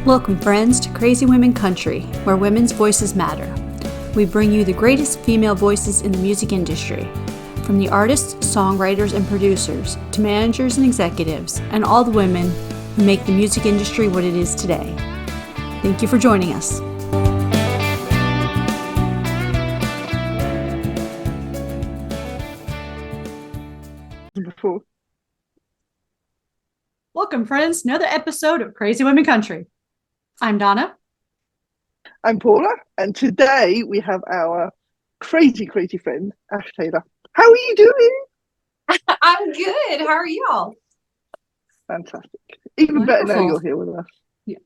Welcome, friends, to Crazy Women Country, where women's voices matter. We bring you the greatest female voices in the music industry, from the artists, songwriters, and producers, to managers and executives, and all the women who make the music industry what it is today. Thank you for joining us. Before. Welcome, friends, to another episode of Crazy Women Country. I'm Donna. I'm Paula, and today we have our crazy friend, Ash Taylor. How are you doing? I'm good. How are y'all? Fantastic. Even Wonderful. better now you're here with us. Yeah.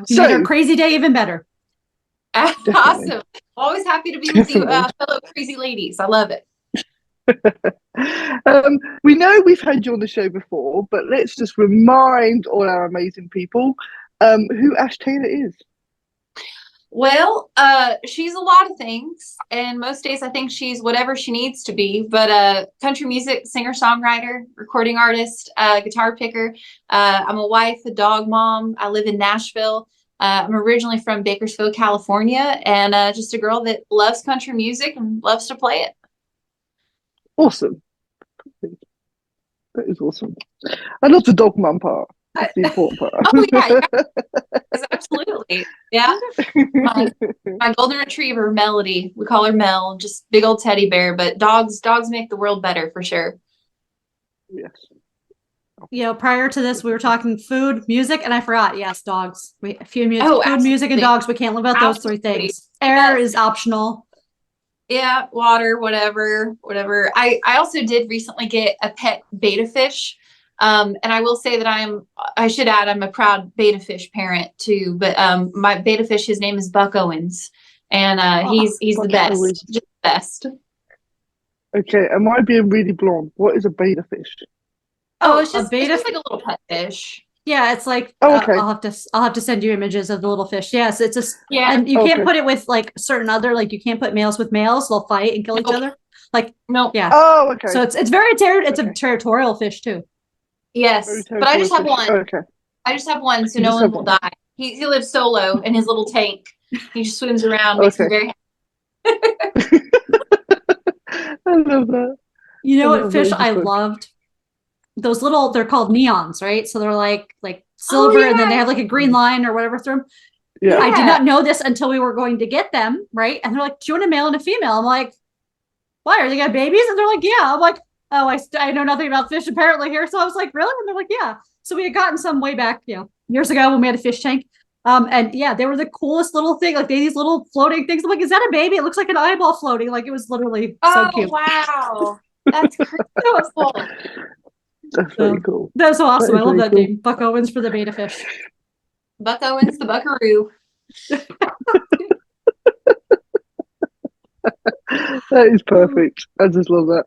So, made our crazy day even better. Awesome. Always happy to be with you, fellow crazy ladies. I love it. We know we've had you on the show before, but let's just remind all our amazing people who Ash Taylor is. Well, she's a lot of things, and most days I think she's whatever she needs to be, but country music singer-songwriter, recording artist, guitar picker. I'm a wife, a dog mom. I live in Nashville. I'm originally from Bakersfield, California, and just a girl that loves country music and loves to play it. Awesome. That is awesome. I love the dog mum part. That's the important part. Oh, yeah. Absolutely. Yeah. My golden retriever, Melody, we call her Mel, just big old teddy bear, but dogs make the world better for sure. Yes. You know, prior to this, we were talking food, music, and I forgot. Yes, dogs. Food, music, and dogs. We can't live without those three things. Air is optional. Yeah, water, whatever. I also did recently get a pet betta fish. And I will say that I should add, I'm a proud betta fish parent too, but my betta fish, his name is Buck Owens, and he's the best, Owens. Just the best. Okay, am I being really blonde? What is a betta fish? Oh, it's just like a little pet fish. Yeah, it's like okay. I'll have to send you images of the little fish. Yes, it's just and you can't put it with like certain other, like you can't put males with males. They'll fight and kill each other. Like yeah. Oh, okay. So it's very it's a territorial fish too. Yes, but I just have one. Okay. I just have one, so no one will die. He lives solo in his little tank. He just swims around, makes me very happy. I love that. You know what fish I loved? Those little, they're called neons, right? So they're like silver, and then they have like a green line or whatever through them. Yeah. I did not know this until we were going to get them, right? And they're like, do you want a male and a female? I'm like, why? Are they got babies? And they're like, yeah. I'm like, oh, I know nothing about fish apparently here. So I was like, really? And they're like, yeah. So we had gotten some way back, years ago when we had a fish tank. And yeah, they were the coolest little thing. Like these little floating things. I'm like, is that a baby? It looks like an eyeball floating. Like it was literally so cute. Wow. That's cool. That's very cool. That's so awesome. I love that name. Buck Owens for the betta fish. Buck Owens, the buckaroo. That is perfect. I just love that.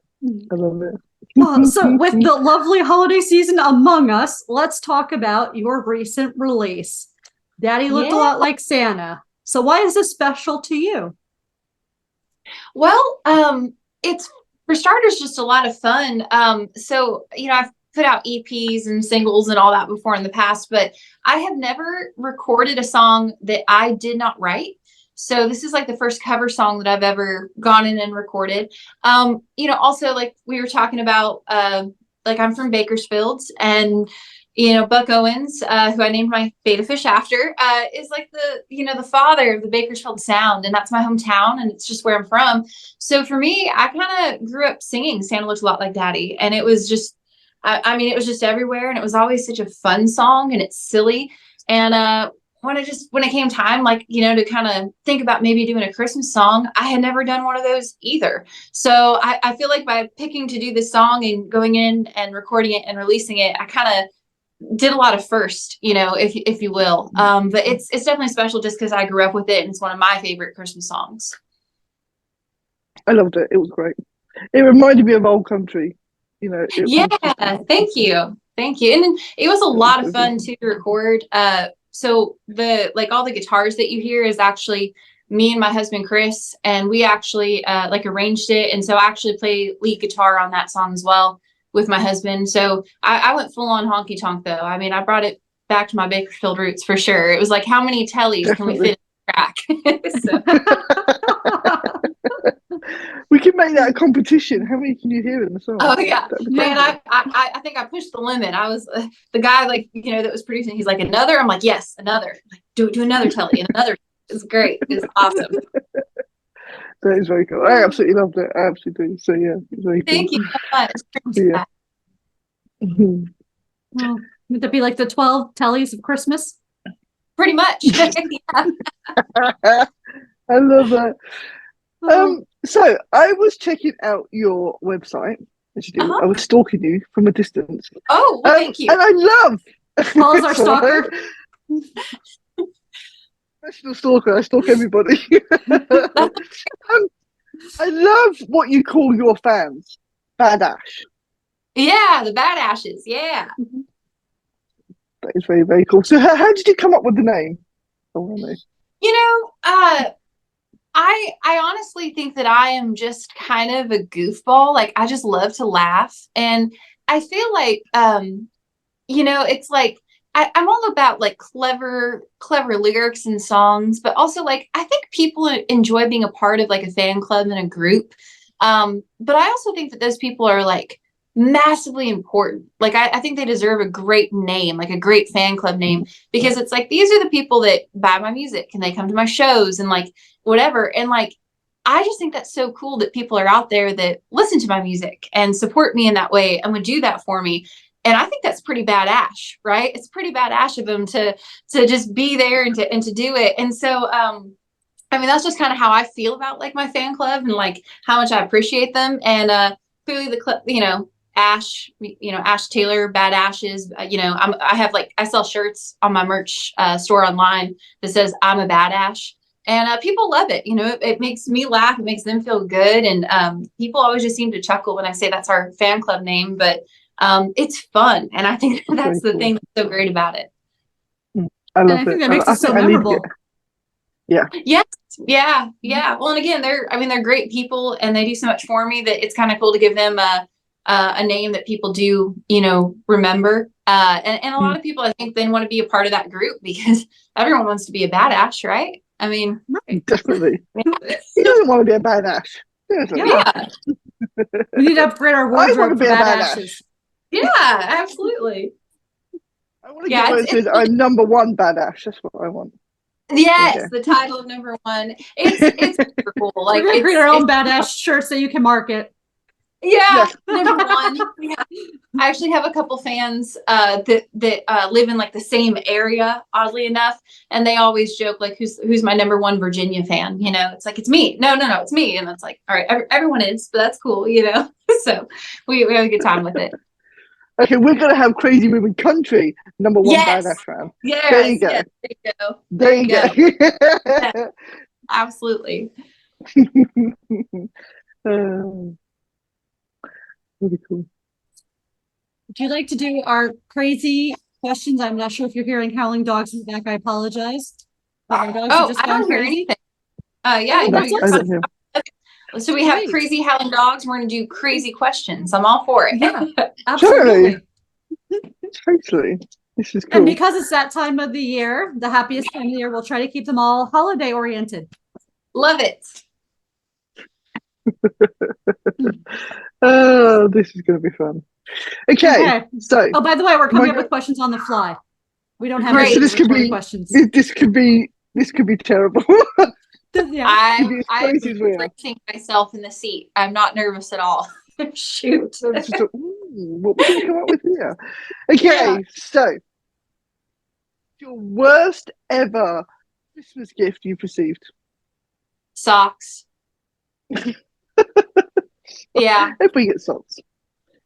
I love it. Well, so with the lovely holiday season among us, let's talk about your recent release. Daddy looked a lot like Santa. So why is this special to you? Well, it's, for starters, just a lot of fun. So, I've put out EPs and singles and all that before in the past, but I have never recorded a song that I did not write. So this is like the first cover song that I've ever gone in and recorded. Also like we were talking about, like I'm from Bakersfield, and Buck Owens, who I named my betta fish after, is like the father of the Bakersfield sound, and that's my hometown, and it's just where I'm from. So for me, I kind of grew up singing Santa Looks a Lot Like Daddy, and it was just, it was just everywhere, and it was always such a fun song, and it's silly. And when it came time, to kind of think about maybe doing a Christmas song, I had never done one of those either. So I feel like by picking to do this song and going in and recording it and releasing it, I kind of did a lot of first, if you will. But it's definitely special just because I grew up with it, and it's one of my favorite Christmas songs. I loved it. It was great. It reminded me of old country. Thank you. And it was a lot of fun to record. So all the guitars that you hear is actually me and my husband Chris, and we actually arranged it, and so I actually play lead guitar on that song as well with my husband. So I went full on honky tonk though. I mean, I brought it back to my Bakersfield roots for sure. It was like, how many tellies can we fit in the track? We can make that a competition. How many can you hear in the song? Oh yeah, man! I think I pushed the limit. I was the guy, like, you know, that was producing. He's like, another. I'm like, yes, another. Like, do another telly and another. It's great. It's awesome. That is very cool. I absolutely loved it. I absolutely do. So yeah, it's very cool. Thank you so much. Yeah. Well, would that be like the 12 tellies of Christmas? Pretty much. Yeah. I love that. So I was checking out your website, as you do. I was stalking you from a distance. Oh, well, thank you. And I love Paul's our stalker. Professional stalker. I stalk everybody. I love what you call your fans, Badash. Yeah, the Badashes. Yeah. That is very, very cool. So how did you come up with the name? I want to know. You know, I honestly think that I am just kind of a goofball. Like, I just love to laugh. And I feel like, you know, it's like, I'm all about like clever lyrics and songs, but also like, I think people enjoy being a part of like a fan club and a group. But I also think that those people are like massively important. Like, I think they deserve a great name, like a great fan club name, because it's like, these are the people that buy my music and they come to my shows and like whatever. And like, I just think that's so cool that people are out there that listen to my music and support me in that way and would do that for me. And I think that's pretty badass, right? It's pretty badass of them to just be there and to do it. And so, I mean, that's just kind of how I feel about like my fan club and like how much I appreciate them. And clearly the club, you know, Ash Taylor, Bad Ashes, you know, I have like, I sell shirts on my merch store online that says I'm a Bad Ash. And people love it. You know, it makes me laugh. It makes them feel good. And people always just seem to chuckle when I say that's our fan club name. But it's fun. And I think that's the thing that's so great about it. I love it. I think that makes it so memorable. Yeah. Yes. Yeah. Yeah. Well, and again, they're great people and they do so much for me that it's kind of cool to give them a name that people do, you know, remember. And a lot of people, I think, then want to be a part of that group because everyone wants to be a badass, right? I mean, definitely. He doesn't want to be a badass. Yeah. We need to upgrade our wardrobe for badasses. Yeah, absolutely. I want to get where it says I'm number one badass. That's what I want. Yes, the title of number one. It's super cool. Like, we're gonna create our own badass shirt so you can market. Yeah, number one. I actually have a couple fans that live in like the same area, oddly enough, and they always joke like, "Who's my number one Virginia fan?" You know, it's like, it's me. No, it's me, and it's like, all right, everyone is, but that's cool, you know. So we have a good time with it. Okay, we're gonna have Crazy Moving Country number one badass fan. Yes, there you go. Yes, there you go. There you go. Yeah, absolutely. Really cool. Would you like to do our crazy questions? I'm not sure if you're hearing howling dogs in the back. I apologize. I don't hear anything. Yeah, I don't hear. So we have crazy howling dogs. We're going to do crazy questions. I'm all for it. Yeah, absolutely. Totally. This is cool. And because it's that time of the year, the happiest time of the year, we'll try to keep them all holiday oriented. Love it. Oh, this is going to be fun. Okay. So. Oh, by the way, we're coming up with questions on the fly. We don't have any questions. This could be terrible. I'm placing myself in the seat. I'm not nervous at all. Shoot. What we going to come up with here? Okay, so your worst ever Christmas gift you've received? Socks. Yeah. Everybody gets socks.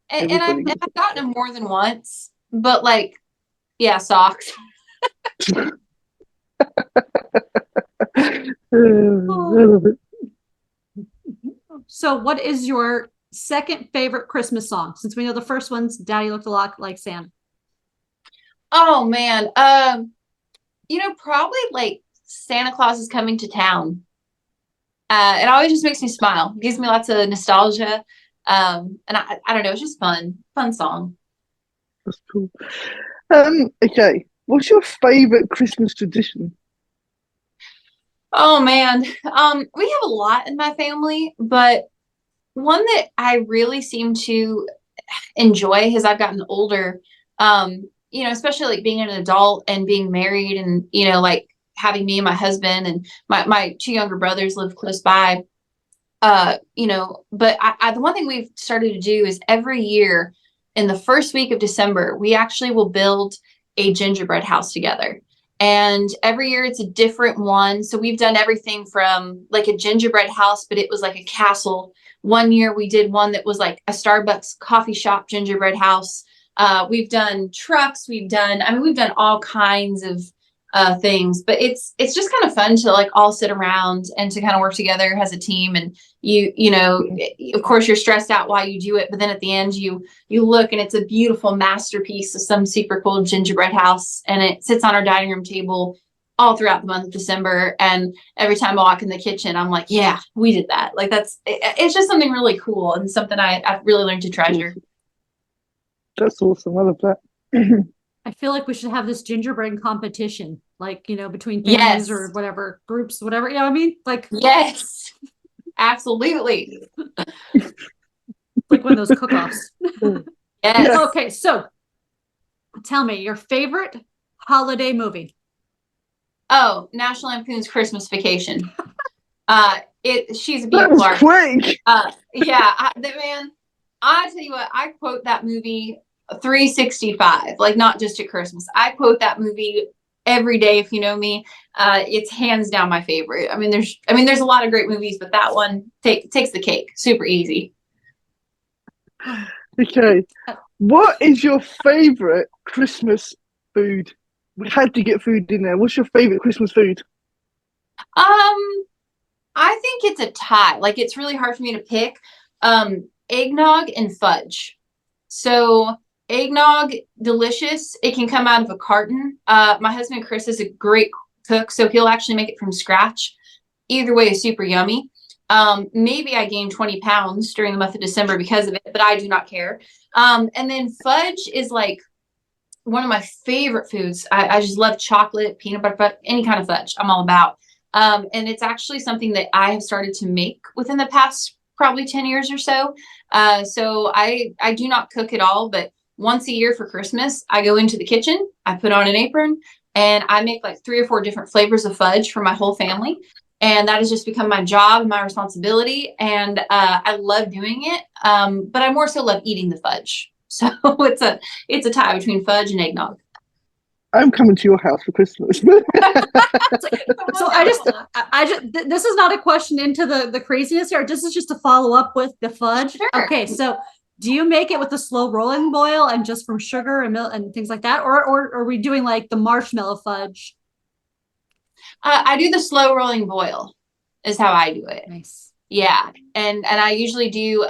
And I've gotten them more than once, but like, yeah, socks. So what is your second favorite Christmas song? Since we know the first one's Daddy Looked a Lot Like Santa. Oh man. You know, probably like Santa Claus is Coming to Town. It always just makes me smile. It gives me lots of nostalgia. And I don't know, it's just fun song. That's cool. Okay. What's your favorite Christmas tradition? Oh man. We have a lot in my family, but one that I really seem to enjoy as I've gotten older, especially like being an adult and being married and, like having me and my husband and my two younger brothers live close by. But the one thing we've started to do is every year in the first week of December, we actually will build a gingerbread house together. And every year it's a different one. So we've done everything from like a gingerbread house, but it was like a castle. One year we did one that was like a Starbucks coffee shop gingerbread house. We've done trucks. We've done all kinds of things, but it's just kind of fun to like all sit around and to kind of work together as a team. And of course you're stressed out while you do it, but then at the end you look and it's a beautiful masterpiece of some super cool gingerbread house, and it sits on our dining room table all throughout the month of December. And every time I walk in the kitchen, I'm like, yeah, we did that. Like it's just something really cool and something I've really learned to treasure. That's awesome. I love that. I feel like we should have this gingerbread competition, like, between families or whatever, groups, whatever. You know what I mean? Like, yes, absolutely. Like one of those cook-offs. Yes. Okay, so tell me your favorite holiday movie. Oh, National Lampoon's Christmas Vacation. She's a That was quick. Man, I tell you what, I quote that movie 365, like not just at Christmas. I quote that movie every day. If you know me, it's hands down my favorite. There's a lot of great movies, but that one takes the cake. Super easy. Okay, what is your favorite Christmas food? We had to get food in there. What's your favorite Christmas food? I think it's a tie. Like it's really hard for me to pick. Eggnog and fudge. So eggnog, delicious. It can come out of a carton. My husband Chris is a great cook, so he'll actually make it from scratch. Either way is super yummy. Maybe I gained 20 pounds during the month of December because of it, but I do not care. And then fudge is like one of my favorite foods. I just love chocolate, peanut butter fudge, any kind of fudge I'm all about. And it's actually something that I have started to make within the past probably 10 years or so. So I do not cook at all, but once a year for Christmas, I go into the kitchen, I put on an apron, and I make like 3 or 4 different flavors of fudge for my whole family. And that has just become my job, my responsibility. And I love doing it. But I more so love eating the fudge. So it's a tie between fudge and eggnog. I'm coming to your house for Christmas. So this is not a question into the craziness here. This is just to follow up with the fudge. Sure. Okay, so do you make it with a slow rolling boil and just from sugar and milk and things like that, or are we doing like the marshmallow fudge? I do the slow rolling boil is how I do it. Nice. Yeah, and I usually do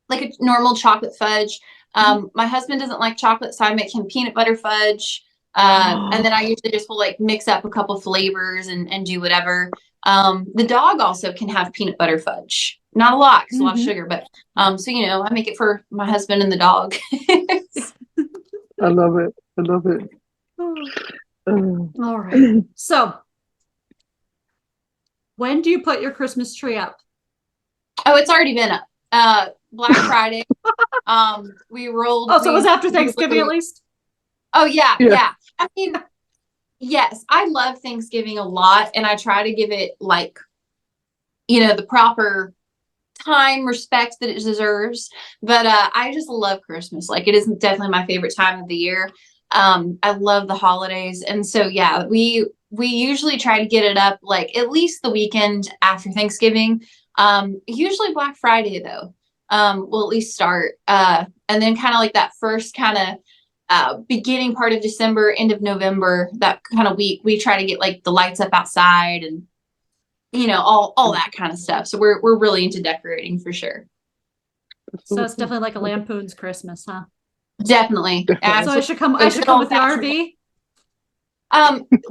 like a normal chocolate fudge. My husband doesn't like chocolate, so I make him peanut butter fudge. And then I usually just will like mix up a couple flavors and do whatever. The dog also can have peanut butter fudge. Not a lot because a lot of sugar, but so I make it for my husband and the dog. I love it. I love it. All right. So when do you put your Christmas tree up? Oh, it's already been up. Black Friday. We rolled. Oh, so it was after Thanksgiving at least? Oh, yeah. I mean, yes, I love Thanksgiving a lot, and I try to give it like, the proper time, respect that it deserves. But I just love Christmas. Like, it is definitely my favorite time of the year. I love the holidays. And so, yeah, we usually try to get it up like at least the weekend after Thanksgiving. Usually Black Friday, though. We'll at least start. And then kind of like that first kind of beginning part of December, end of November, that kind of week, we try to get like the lights up outside and, all that kind of stuff. So we're really into decorating for sure. So it's definitely like a Lampoon's Christmas, huh? Definitely. So I should come with the RV.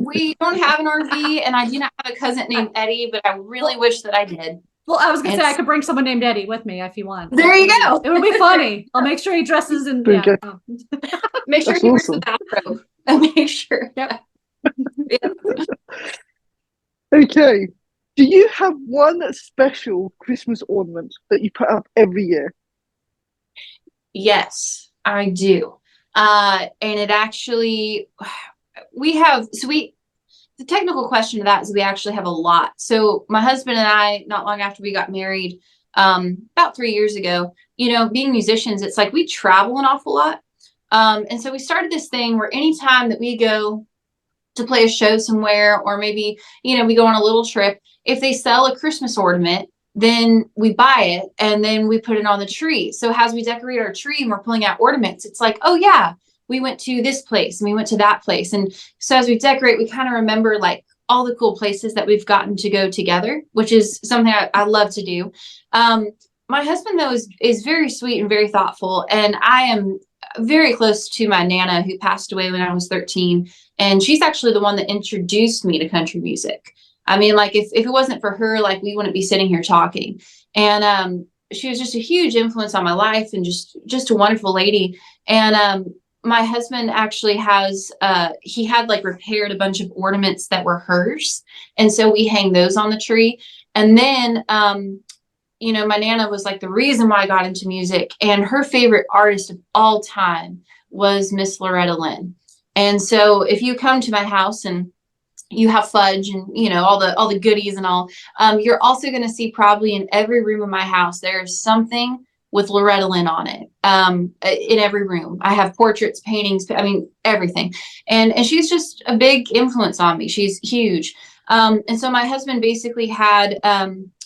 We don't have an RV, and I do not have a cousin named Eddie, but I really wish that I did. Well, I was gonna say I could bring someone named Eddie with me if you want. There you go. It would be funny. I'll make sure he dresses in. Make sure he wears the bathrobe. and make sure. Yep. Yeah. Okay. Do you have one special Christmas ornament that you put up every year? Yes, I do. And it actually, the technical question to that is we actually have a lot. So my husband and I, not long after we got married, about 3 years ago, being musicians, it's like we travel an awful lot. And so we started this thing where anytime that we go to play a show somewhere, or maybe, we go on a little trip, if they sell a Christmas ornament, then we buy it and then we put it on the tree. So as we decorate our tree and we're pulling out ornaments, it's like, oh yeah, we went to this place and we went to that place. And so as we decorate, we kind of remember like all the cool places that we've gotten to go together, which is something I love to do. My husband, though, is very sweet and very thoughtful. And I am very close to my Nana, who passed away when I was 13. And she's actually the one that introduced me to country music. I mean, like if it wasn't for her, like we wouldn't be sitting here talking. And she was just a huge influence on my life, and just a wonderful lady. And my husband actually he had like repaired a bunch of ornaments that were hers. And so we hang those on the tree. And then, my Nana was like the reason why I got into music, and her favorite artist of all time was Miss Loretta Lynn. And so if you come to my house and you have fudge and, all the goodies and all, you're also going to see probably in every room of my house, there's something with Loretta Lynn on it. In every room, I have portraits, paintings, I mean, everything. And she's just a big influence on me. She's huge. And so my husband basically had,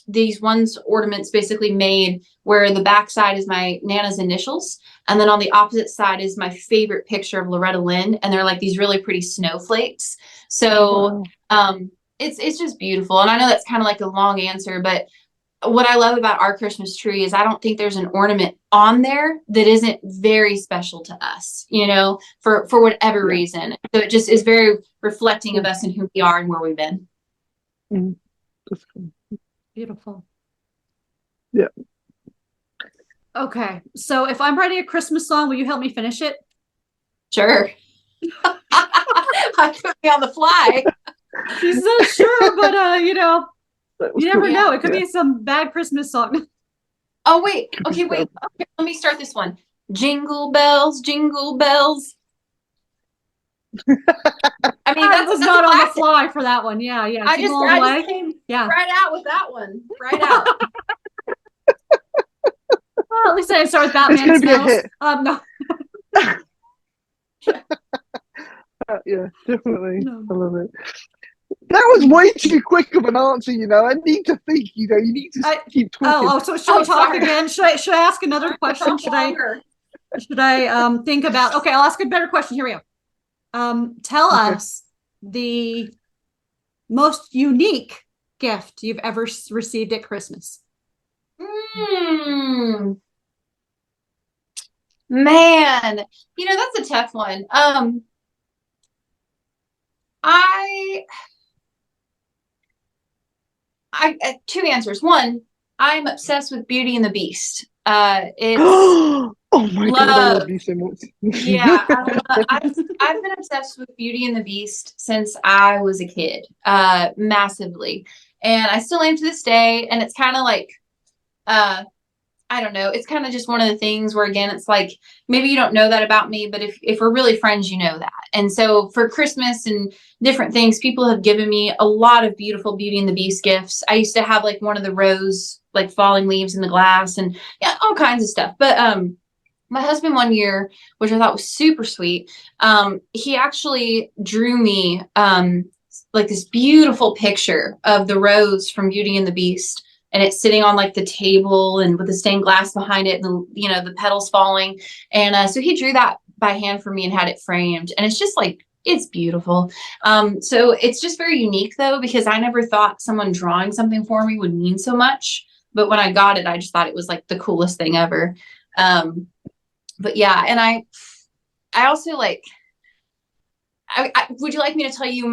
these ornaments basically made where the back side is my Nana's initials. And then on the opposite side is my favorite picture of Loretta Lynn. And they're like these really pretty snowflakes. So, it's just beautiful. And I know that's kind of like a long answer, but what I love about our Christmas tree is I don't think there's an ornament on there that isn't very special to us, for whatever reason. So it just is very reflecting of us and who we are and where we've been. Mm. That's cool. Beautiful. Yeah. Okay. So if I'm writing a Christmas song, will you help me finish it? Sure. I put me on the fly. She says sure, but you never cool. know. It could be some bad Christmas song. Oh, wait. Okay, wait. Okay, let me start this one. Jingle bells, jingle bells. I mean, that was not on the fly for that one. Yeah. I just came right out with that one. Right out. Well, at least I didn't start with Batman. It's gonna be a hit. No. Yeah, definitely. No. I love it. That was way too quick of an answer. I need to think. You need to keep talking. So should we talk again? Should I ask another question? Should I think about? Okay, I'll ask a better question. Here we go. Tell us the most unique gift you've ever received at Christmas. Man, that's a tough one. I two answers. One, I'm obsessed with Beauty and the Beast. It's oh my God, I love you so much. Yeah, I've been obsessed with Beauty and the Beast since I was a kid, massively, and I still am to this day. And it's kind of like, I don't know. It's kind of just one of the things where, again, it's like, maybe you don't know that about me, but if we're really friends, you know that. And so for Christmas and different things, people have given me a lot of beautiful Beauty and the Beast gifts. I used to have like one of the rose, like falling leaves in the glass, and all kinds of stuff. But, my husband one year, which I thought was super sweet, he actually drew me, like this beautiful picture of the rose from Beauty and the Beast. And it's sitting on like the table and with the stained glass behind it, and the petals falling. And so he drew that by hand for me and had it framed. And it's just like, it's beautiful. So it's just very unique though, because I never thought someone drawing something for me would mean so much. But when I got it, I just thought it was like the coolest thing ever. But yeah, and I also like, would you like me to tell you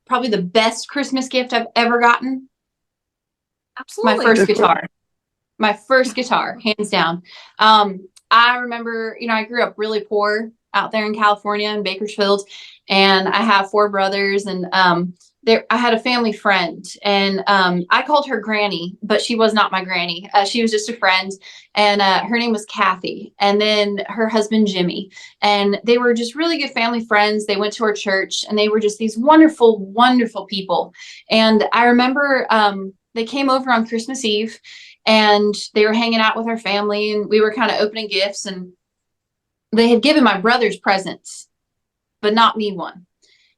probably the best Christmas gift I've ever gotten? Absolutely. My first guitar, hands down. I remember, I grew up really poor. out there in California in Bakersfield, and I have 4 brothers. And I had a family friend, and I called her Granny, but she was not my granny. She was just a friend, and her name was Kathy, and then her husband Jimmy, and they were just really good family friends. They went to our church, and they were just these wonderful, wonderful people. And I remember they came over on Christmas Eve, and they were hanging out with our family, and we were kind of opening gifts, and they had given my brothers presents, but not me one.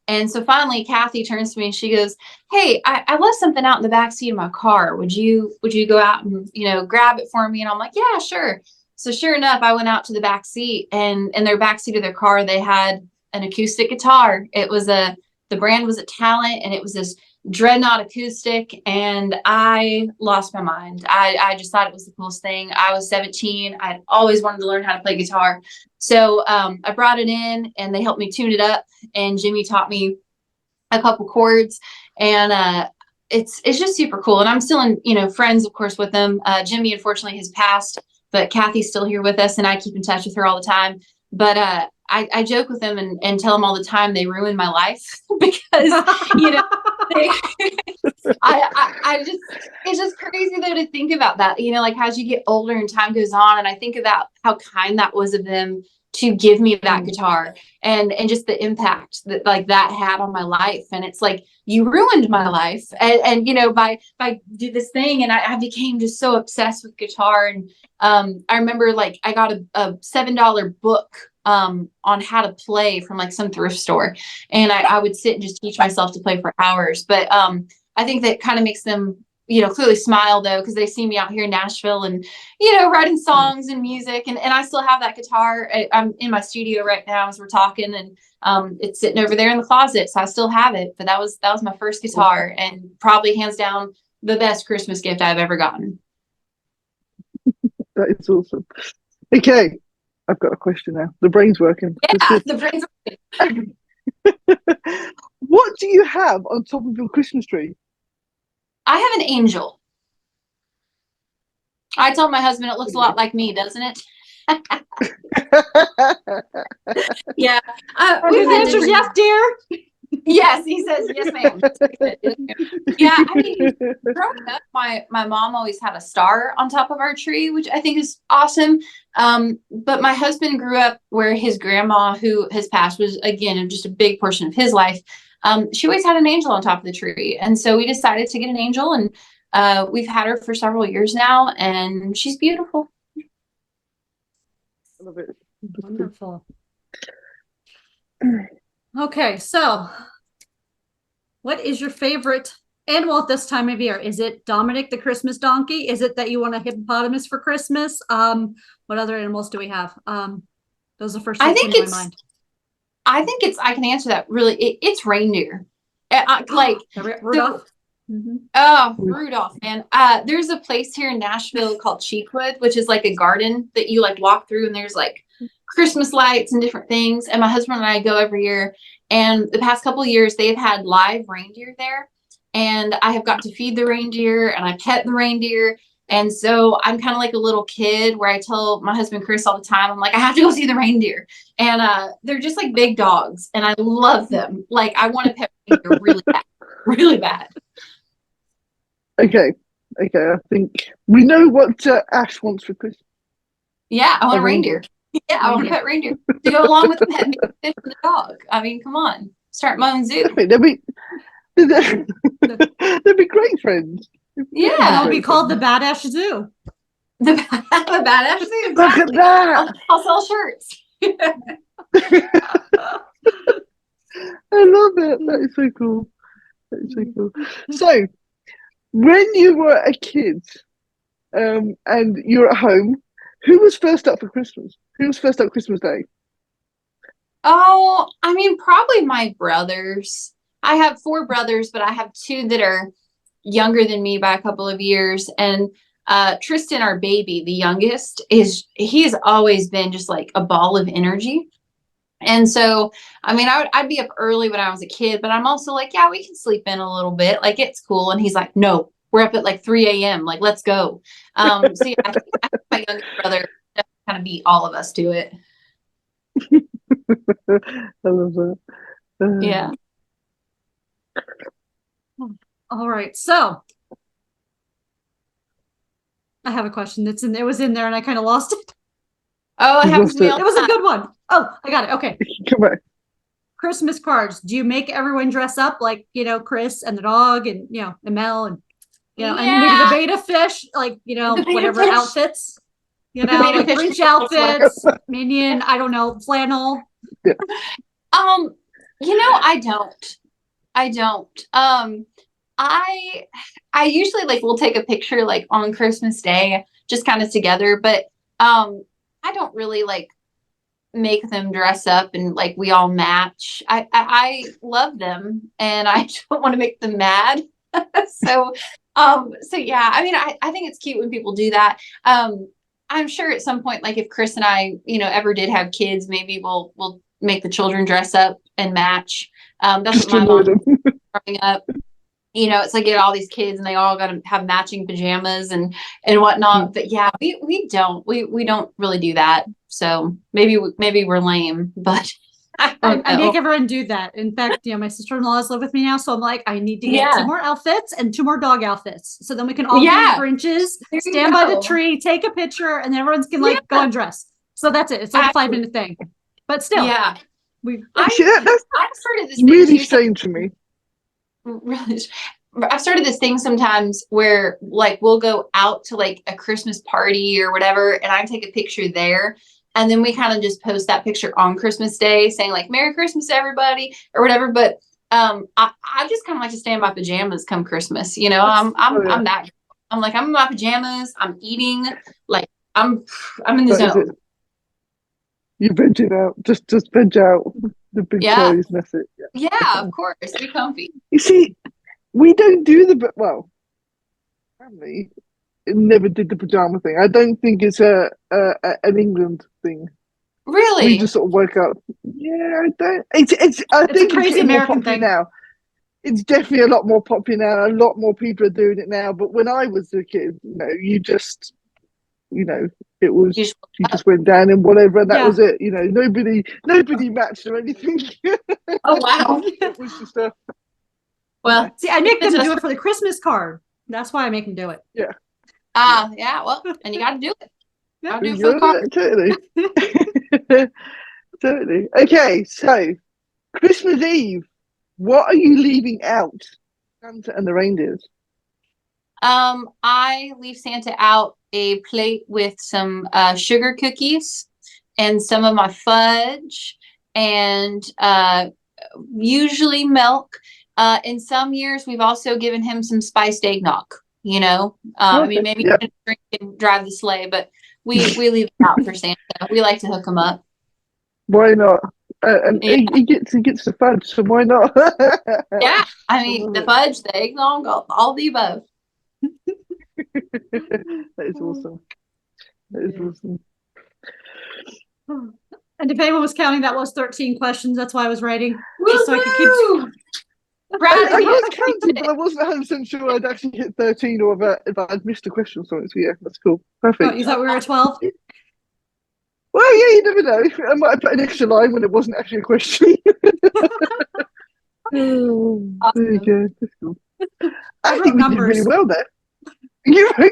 And so finally, Kathy turns to me and she goes, "Hey, I left something out in the back seat of my car. Would you go out and, grab it for me?" And I'm like, "Yeah, sure." So sure enough, I went out to the back seat, and in their back seat of their car, they had an acoustic guitar. The brand was a Talent, and it was this Dreadnought acoustic. And I lost my mind. I just thought it was the coolest thing. I was 17. I'd always wanted to learn how to play guitar. So I brought it in, and they helped me tune it up. And Jimmy taught me a couple chords, and it's just super cool. And I'm still in, friends, of course, with them. Jimmy, unfortunately, has passed, but Kathy's still here with us, and I keep in touch with her all the time. But I joke with them and tell them all the time they ruined my life because, it's just crazy though to think about that, like as you get older and time goes on, and I think about how kind that was of them to give me that guitar, and just the impact that that had on my life. And it's like, you ruined my life, and by do this thing, and I became just so obsessed with guitar. And I remember I got a $7 book on how to play from some thrift store, and I would sit and just teach myself to play for hours. But I think that kind of makes them clearly smile though, because they see me out here in Nashville and writing songs and music, and I still have that guitar. I'm in my studio right now as we're talking, and it's sitting over there in the closet, so I still have it. But that was my first guitar, and probably hands down the best Christmas gift I've ever gotten. That is awesome. Okay, I've got a question now. The brain's working. Yeah, the brain's working. What do you have on top of your Christmas tree? I have an angel. I told my husband it looks a lot like me, doesn't it? Yeah. His answer's yes, dear. Yes, he says yes, ma'am. Yeah, I mean, growing up, my mom always had a star on top of our tree, which I think is awesome. But my husband grew up where his grandma, who has passed, was again just a big portion of his life. She always had an angel on top of the tree, and so we decided to get an angel, and we've had her for several years now, and she's beautiful. I love it. Wonderful. Okay, so what is your favorite animal at this time of year? Is it Dominic the Christmas donkey? Is it that you want a hippopotamus for Christmas? What other animals do we have? Those are the first things that come to my mind. I think I can answer that really. It's reindeer. Rudolph. Oh, Rudolph, man. There's a place here in Nashville called Cheekwood, which is a garden that you walk through, and there's Christmas lights and different things. And my husband and I go every year. And the past couple of years, they've had live reindeer there. And I have got to feed the reindeer, and I pet the reindeer. And so I'm kind of like a little kid, where I tell my husband, Chris, all the time, I'm like, I have to go see the reindeer. And they're just like big dogs, and I love them. I want to pet reindeer really bad, really bad. Okay. I think we know what Ash wants for Christmas. Yeah, I want a reindeer. Yeah, I want a pet reindeer to go along with the pet and the dog. I mean, come on, start my own zoo. They'll be great friends. Yeah, it'll be called the Bad Ash Zoo. The Bad Ash Zoo. Exactly. Look at that! I'll sell shirts. I love it. That is so cool. So, when you were a kid, and you're at home, who was first up for Christmas? Who was first up Christmas Day? Oh, I mean, probably my brothers. I have 4 brothers, but I have 2 that are younger than me by a couple of years. And Tristan, our baby, the youngest, he's always been just a ball of energy. And so, I mean, I'd be up early when I was a kid, but I'm also yeah, we can sleep in a little bit. It's cool. And he's like, no, we're up at 3 a.m. Let's go. So yeah, I think my youngest brother kind of beat all of us to it. I love that. Yeah. All right. So I have a question that's in, it was in there and I kind of lost it. Oh, it You happens lost to me it. all It the was a time. good one. Oh, I got it. Okay. Come on. Christmas cards. Do you make everyone dress up like, Chris and the dog and, and Mel and, and maybe the Yeah. beta fish, like, The beta whatever fish. outfits, The beta like fish Grinch looks like- outfits, Minion, I don't know, flannel. I don't. I usually like we'll take a picture like on Christmas Day, just kind of together, but I don't really like make them dress up and like we all match. I love them and I don't want to make them mad. So yeah, I mean I think it's cute when people do that. I'm sure at some point, like if Chris and I, ever did have kids, maybe we'll make the children dress up and match. That's Just what my annoy mom them. growing up. It's like, all these kids and they all got to have matching pajamas and whatnot. But yeah, we don't really do that. So maybe we're lame, but I make everyone do that. In fact, my sister-in-laws live with me now, so I'm like, I need to get 2 more outfits and 2 more dog outfits, so then we can all be Grinches, stand by the tree, take a picture, and then everyone's can like go and dress. So that's it. It's like a 5-minute thing, but still, yeah. That's I started this really thing strange to me. Really, I've started this thing sometimes where like we'll go out to like a Christmas party or whatever, and I take a picture there. And then we kind of just post that picture on Christmas Day saying like Merry Christmas everybody or whatever. But I just kind of like to stay in my pajamas come Christmas. I'm that I'm in my pajamas, I'm eating, like I'm in the zone. You veg it out. Just veg out the big toys and that's it. Yeah, of course. Be comfy. You see, we don't do family never did the pajama thing. I don't think it's an England thing. Really? We just sort of woke up. Yeah, I don't. I think a crazy it's American thing now. It's definitely a lot more popular now. A lot more people are doing it now. But when I was a kid, you just, it was you just went down and whatever, and that was it. Nobody matched or anything. Oh wow! It was just a. Well, see, I make them do it for the Christmas card. That's why I make them do it. Yeah. Yeah. Well, and you got to do it. Got to do it for the card. Totally. Totally. Okay, so Christmas Eve. What are you leaving out? Santa and the reindeers. I leave Santa out a plate with some sugar cookies and some of my fudge and usually milk. In some years, we've also given him some spiced eggnog. I mean, maybe he can drink and drive the sleigh, but we leave it out for Santa. We like to hook him up. Why not? And he gets the fudge, so why not? Yeah, I mean the fudge, the eggnog, all the above. That is awesome. That is awesome. And if anyone was counting, that was 13 questions. That's why I was writing. Just so I could keep. I was counting, but I wasn't 100% sure I'd actually hit 13 or if I'd missed a question or something. So yeah, that's cool. Perfect. Oh, you thought we were at 12? Well, yeah, you never know. I might have put an extra line when it wasn't actually a question. There you go. That's cool. I think we did really well there. You right?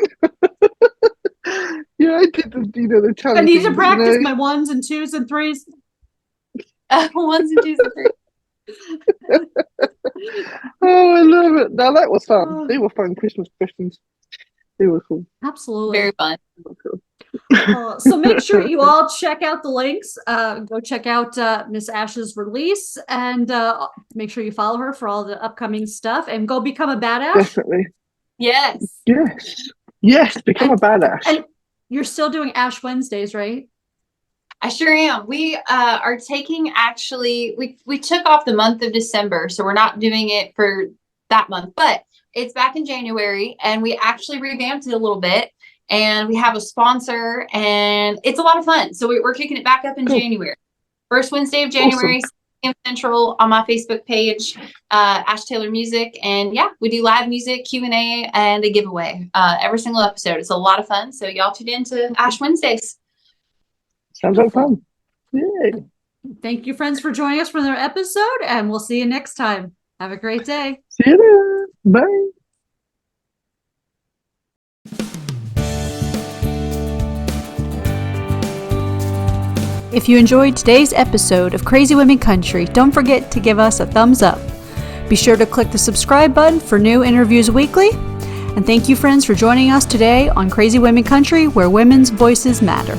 Yeah, I did the challenge. I need to practice my 1s and 2s and 3s. 1s and 2s and 3s. Oh, I love it. Now that was fun. They were fun Christmas questions. They were cool. Absolutely. Very fun. So make sure you all check out the links. Go check out Miss Ash's release and make sure you follow her for all the upcoming stuff and go become a badass. Definitely. Yes. Yes, become a badass. And you're still doing Ash Wednesdays, right? I sure am. We are taking we took off the month of December, so we're not doing it for that month, but it's back in January and we actually revamped it a little bit and we have a sponsor and it's a lot of fun. So we're kicking it back up in January. First Wednesday of January, awesome. 6 p.m. Central on my Facebook page, Ash Taylor Music. And yeah, we do live music, Q&A, and a giveaway every single episode. It's a lot of fun. So y'all tune in to Ash Wednesdays. Sounds like fun. Yeah. Thank you, friends, for joining us for another episode, and we'll see you next time. Have a great day. See you later. Bye. If you enjoyed today's episode of Crazy Women Country, don't forget to give us a thumbs up. Be sure to click the subscribe button for new interviews weekly. And thank you, friends, for joining us today on Crazy Women Country, where women's voices matter.